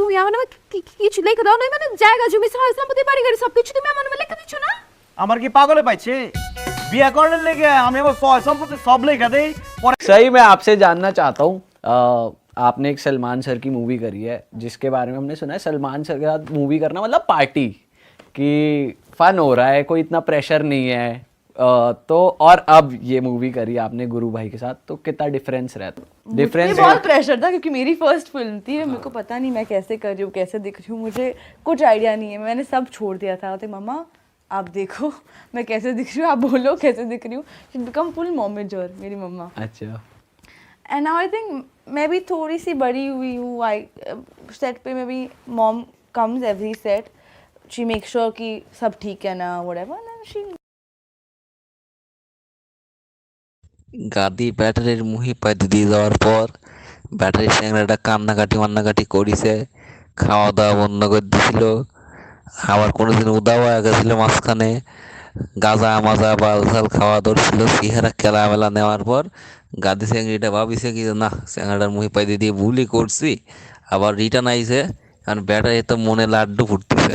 তুমি আমার নামে কিছু লিখে দাও না, মানে জায়গা জমি সহায় সম্পত্তি বাড়ি গাড়ি সবকিছু তুমি আমার নামে লিখে দিচ্ছ না? আমার কি পাগলে পাইছে? বিয়া করার লেগে আমি আমার সয় সম্পত্তি সব লেখা দেই। सही मैं आपसे जानना चाहता हूँ, आपने एक सलमान सर की मूवी करी है जिसके बारे में हमने सुना है सलमान सर के साथ मूवी करना मतलब पार्टी कि फन हो रहा है, कोई इतना प्रेशर नहीं है, तो और अब ये मूवी करी आपने गुरु भाई के साथ, तो कितना डिफरेंस रहता? डिफरेंस बहुत प्रेशर था क्योंकि मेरी फर्स्ट फिल्म थी। मेरे को पता नहीं मैं कैसे कर रही हूँ, कैसे दिख रही हूँ, मुझे कुछ आइडिया नहीं है। मैंने सब छोड़ दिया था। तो मम्मा आप देखो मैं कैसे दिख रही हूँ, आप बोलो कैसे दिख रही हूँ। शी बिकम फुल मोमेजर मेरी मम्मा। अच्छा। एंड नाउ आई थिंक मैं भी थोड़ी सी बड़ी हुई हूँ। आई सेट पे मैं भी mom comes every set, she make sure कि सब ठीक है ना, व्हाटएवर। शी গাদি ব্যাটারির মুহি পাইতে দিয়ে যাওয়ার পর ব্যাটারির স্যাংরাটা কান্নাকাটি করিছে, খাওয়া দাওয়া বন্ধ করে দিছিল। আবার কোনোদিন উদাও হয়ে গেছিল মাঝখানে, গাঁজা মাজা বালঝাল খাওয়া ধরছিল। সিহারা খেলামেলা নেওয়ার পর গাদি স্যাংরিটা ভাবিছে কি না স্যাংরাটার মুহি পাইতে দিয়ে ভুলই করছি, আবার রিটার্ন আইছে। কারণ ব্যাটারি তো মনে লাড্ডু ফুটতেছে।